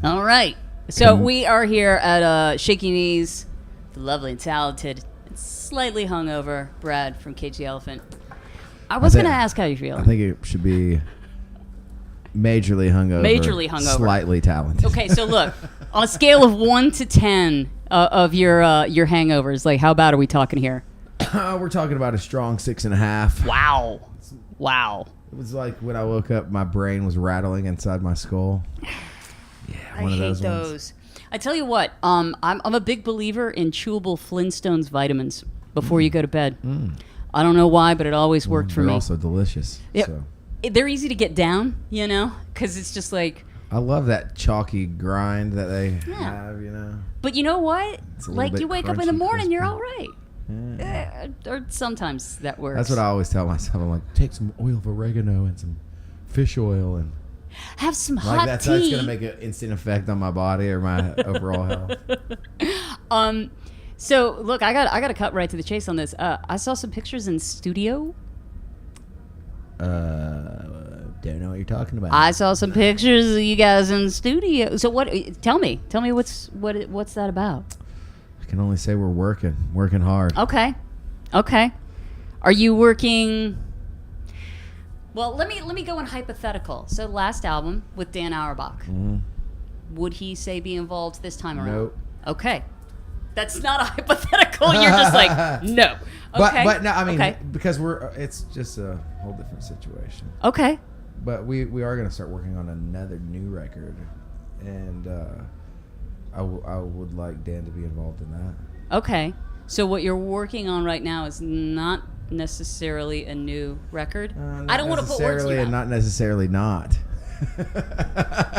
All right. So we are here at Shaky Knees, the lovely and talented, and slightly hungover Brad from Cage the Elephant. I was going to ask how you feel. I think it should be majorly hungover. Slightly talented. Okay, so look, on a scale of 1 to 10 of your hangovers, like how bad are we talking here? We're talking about a strong 6.5. Wow. It was like when I woke up, my brain was rattling inside my skull. Yeah, one of those ones. I tell you what, I'm a big believer in chewable Flintstones vitamins before you go to bed. I don't know why, but it always worked for me. They're also delicious. Yeah, so. They're easy to get down, because it's just like... I love that chalky grind that they have, But you know what? Like, you wake crunchy, up in the morning, crispy. you're all right. Yeah. Or sometimes that works. That's what I always tell myself. I'm like, take some oil of oregano and some fish oil and have some hot that's tea. That's gonna make an instant effect on my body or my overall health. So look, I got to cut right to the chase on this. I saw some pictures in studio. Don't know what you're talking about. I saw some pictures of you guys in the studio. So what? Tell me what's that about? I can only say we're working hard. Okay. Are you working? Well, let me go in hypothetical. So last album with Dan Auerbach. Would he say be involved this time around? Nope. Okay. That's not a hypothetical. You're just like, no. Okay. But no, I mean, because it's just a whole different situation. Okay. But we are going to start working on another new record, and I would like Dan to be involved in that. Okay. So what you're working on right now is not necessarily a new record? I don't want to put words in your mouth. Not necessarily not.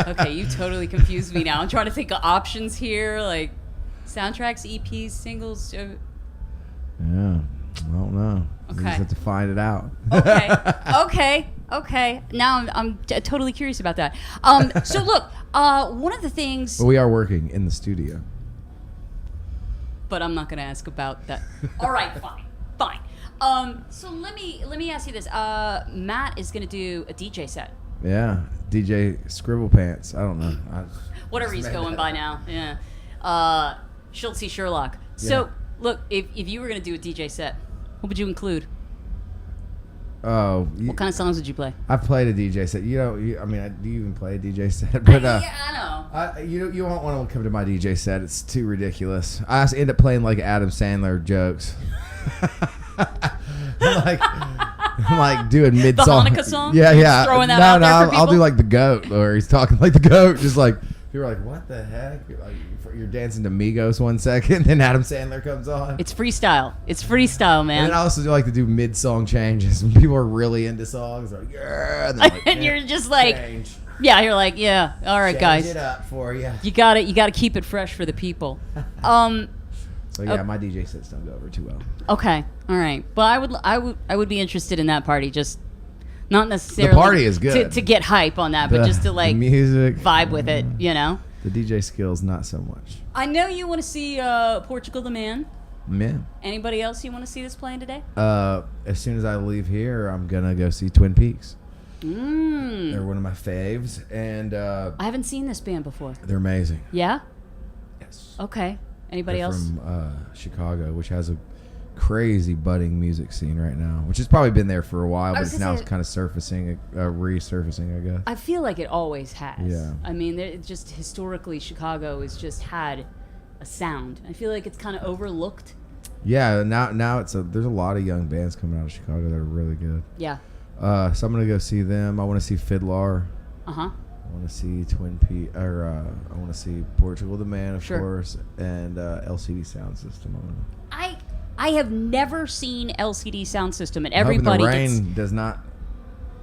Okay, you totally confused me now. I'm trying to think of options here, like soundtracks, EPs, singles. Yeah, I don't know. Okay. You just have to find it out. Okay. Now I'm totally curious about that. So look, one of the things... But we are working in the studio. But I'm not going to ask about that. All right, fine. So let me ask you this. Matt is going to do a DJ set. Yeah, DJ Scribble Pants. I don't know. Whatever he's going by now. Yeah. Schultz Sherlock. So look, if you were going to do a DJ set, what would you include? Oh, what kind of songs would you play? I've played a DJ set. Do you even play a DJ set? But I know. You won't want to come to my DJ set. It's too ridiculous. I end up playing like Adam Sandler jokes. I'm like doing mid-song. The Hanukkah song? Yeah. Throwing that out there for people? I'll do like the goat, or he's talking like the goat. Just like you're like, what the heck? You're dancing to Migos 1 second, then Adam Sandler comes on. It's freestyle. It's freestyle, man. And I also do like to do mid-song changes when people are really into songs. Like, yeah, and you're just like, change. Yeah, you're like, yeah. All right, change guys. It up for you. You got it. You got to keep it fresh for the people. So yeah, my DJ sets don't go over too well. Okay, all right. But I would be interested in that party. Just not necessarily. The party is good to get hype on that, but just to like music vibe with it. The DJ skills, not so much. I know you want to see Portugal the Man. Man. Anybody else you want to see this playing today? As soon as I leave here, I'm gonna go see Twin Peaks. They're one of my faves, and I haven't seen this band before. They're amazing. Yeah. Yes. Okay. Anybody They're else? From Chicago, which has a crazy budding music scene right now, which has probably been there for a while, but it's now kind of resurfacing, I guess. I feel like it always has. Yeah. I mean, just historically, Chicago has just had a sound. I feel like it's kind of overlooked. Yeah, now there's a lot of young bands coming out of Chicago that are really good. Yeah. So I'm gonna go see them. I want to see Fiddler. Uh-huh. I want to see Twin Peaks, I want to see Portugal the Man, of course, and LCD Sound System. I have never seen LCD Sound System, and everybody. The rain does not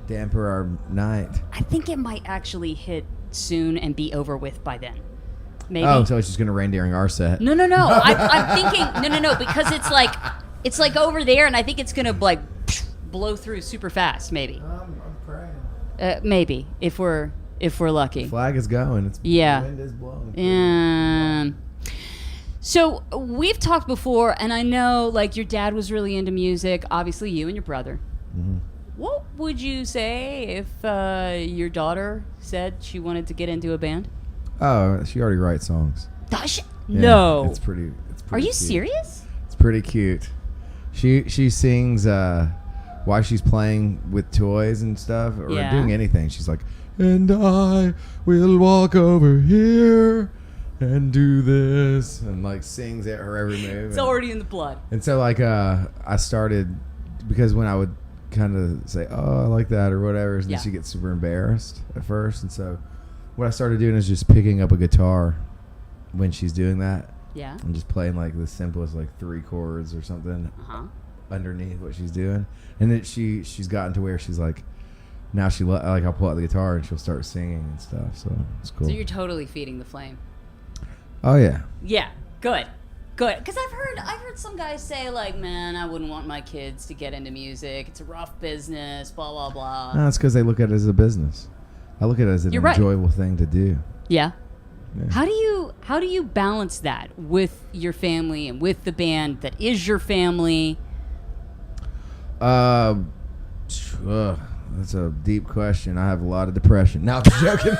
damper our night. I think it might actually hit soon and be over with by then. Maybe. Oh, so it's just gonna rain during our set? No. I'm thinking no, because it's like over there, and I think it's gonna like blow through super fast. Maybe. I'm praying. Maybe if we're lucky. The flag is going. The wind is blowing. So we've talked before, and I know like your dad was really into music. Obviously, you and your brother. Mm-hmm. What would you say if your daughter said she wanted to get into a band? Oh, she already writes songs. Does she? Yeah, No. It's pretty Are you cute. serious? It's pretty cute. She sings while she's playing with toys and stuff or doing anything. She's like, and I will walk over here and do this, and like sings at her every move. It's already in the blood. And so like I started, because when I would kind of say, oh, I like that or whatever, then she gets super embarrassed at first. And so what I started doing is just picking up a guitar when she's doing that. Yeah. And just playing like the simplest like 3 chords or something underneath what she's doing. And then she's gotten to where she's like, now she like I'll pull out the guitar and she'll start singing and stuff. So it's cool. So you're totally feeding the flame. Oh yeah. Yeah. Good. Because I've heard some guys say like, man, I wouldn't want my kids to get into music. It's a rough business. Blah blah blah. No, it's because they look at it as a business. I look at it as an enjoyable thing to do. Yeah. Yeah. How do you balance that with your family and with the band that is your family? That's a deep question. I have a lot of depression. No, I'm joking.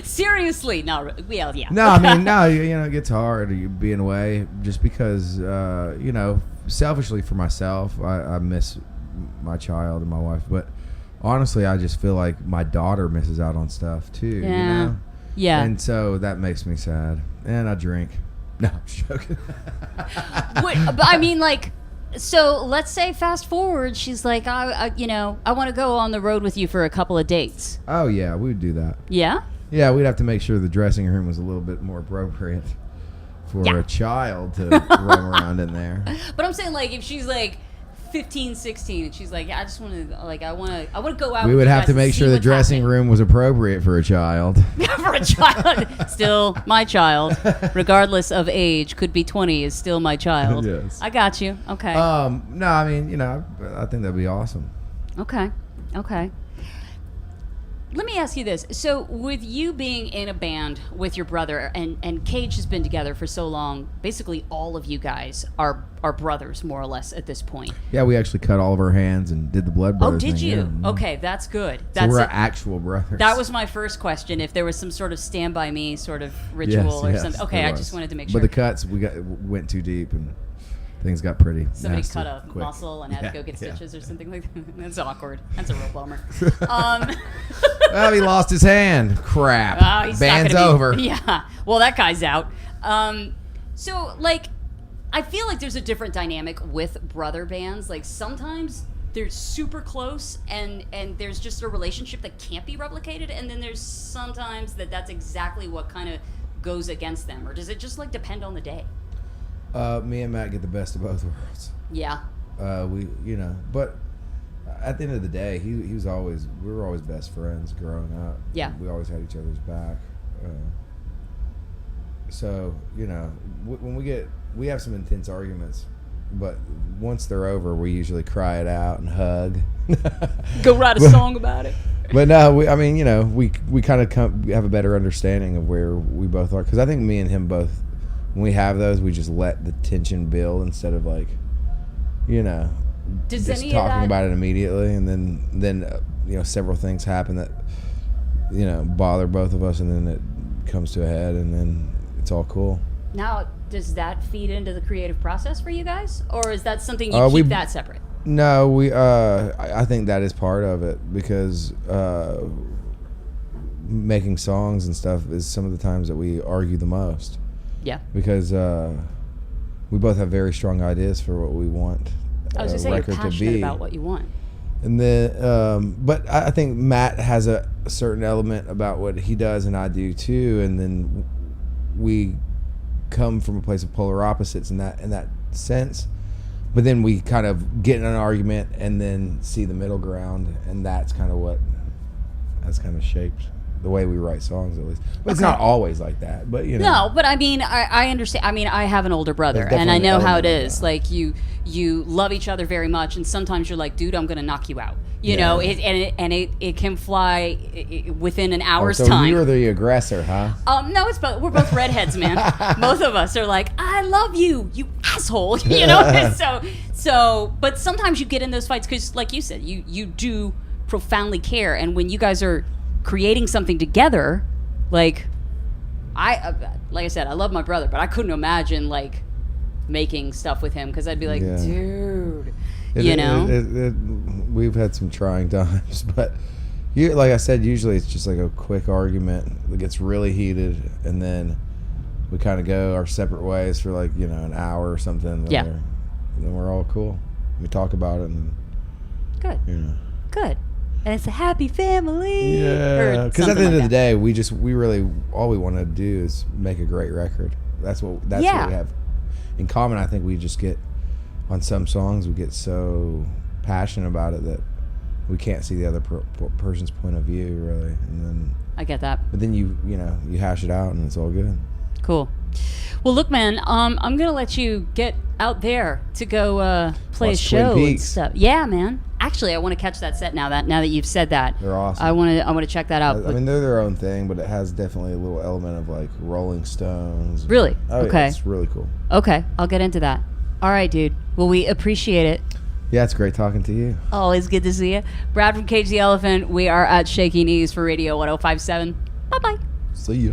Seriously, no, well, yeah. No, I mean, no, you know, it gets hard being away just because, selfishly for myself, I miss my child and my wife, but honestly, I just feel like my daughter misses out on stuff too, you know? Yeah. And so that makes me sad. And I drink. No, I'm joking. But I mean, like, so let's say fast forward, she's like, I want to go on the road with you for a couple of dates. Oh, yeah, we would do that. Yeah? Yeah, we'd have to make sure the dressing room was a little bit more appropriate for a child to roam around in there. But I'm saying, like, if she's like 15, 16, and she's like, I just want to, like, I want to go out. We would have to make sure the dressing room was appropriate for a child. For a child. Still my child, regardless of age, could be 20, is still my child. Yes. I got you. Okay. No, I mean, I think that'd be awesome. Okay. Let me ask you this. So with you being in a band with your brother, and Cage has been together for so long, basically all of you guys are brothers, more or less, at this point. Yeah, we actually cut all of our hands and did the blood brothers thing. Oh, did you? Yeah. Okay, that's good. So we're actual brothers. That was my first question, if there was some sort of Stand By Me sort of ritual or something. Okay, I just wanted to make sure. But the cuts, went too deep and things got pretty Somebody nasty cut a quick. muscle and had to go get stitches or something like that. That's awkward. That's a real bummer. Well, he lost his hand. Crap. Oh, he's Band's over. Yeah. Well, that guy's out. So, like, I feel like there's a different dynamic with brother bands. Like, sometimes they're super close and there's just a relationship that can't be replicated. And then there's sometimes that's exactly what kind of goes against them. Or does it just, like, depend on the day? Me and Matt get the best of both worlds. Yeah. But at the end of the day, we were always best friends growing up. Yeah. We always had each other's back. So, when we have some intense arguments, but once they're over, we usually cry it out and hug. Go write a song about it. But no, we kind of have a better understanding of where we both are. Because I think me and him both, when we have those, we just let the tension build instead of like, Does just any talking of that, about it immediately, and then several things happen that bother both of us, and then it comes to a head, and then it's all cool. Now, does that feed into the creative process for you guys, or is that something you keep that separate? No, I think that is part of it, because making songs and stuff is some of the times that we argue the most. Yeah. Because we both have very strong ideas for what we want I was going to say, you're passionate about what you want. And then, but I think Matt has a certain element about what he does, and I do too. And then we come from a place of polar opposites in that sense. But then we kind of get in an argument and then see the middle ground, and that's kind of what has kind of shaped the way we write songs, at least. But it's not always like that. But No, but I mean, I understand. I mean, I have an older brother, and I know how it is. Like you love each other very much, and sometimes you're like, dude, I'm gonna knock you out. It can fly within an hour's time. So you're the aggressor, huh? No, we're both redheads, man. Both of us are like, I love you, you asshole. So, but sometimes you get in those fights because, like you said, you do profoundly care, and when you guys are creating something together, like I said, I love my brother, but I couldn't imagine like making stuff with him because I'd be like, Yeah. dude, we've had some trying times, but like I said, usually it's just like a quick argument that gets really heated, and then we kind of go our separate ways for like an hour or something. Yeah. And then we're all cool. We talk about it, and good, good, and it's a happy family. Yeah, because at the end of the day, we really all we want to do is make a great record. That's what we have in common. I think we just get on some songs we get so passionate about it that we can't see the other person's point of view really, and then I get that. But then you hash it out and it's all good. Cool. Well, look, man, I'm gonna let you get out there to go play a show and stuff. Yeah, man. Actually, I want to catch that set now that you've said that. They're awesome. I want to check that out. I mean, they're their own thing, but it has definitely a little element of like Rolling Stones. Really? Oh, okay. Yeah, it's really cool. Okay, I'll get into that. All right, dude. Well, we appreciate it. Yeah, it's great talking to you. Always good to see you. Brad from Cage the Elephant. We are at Shaky Knees for Radio 105.7. Bye-bye. See ya.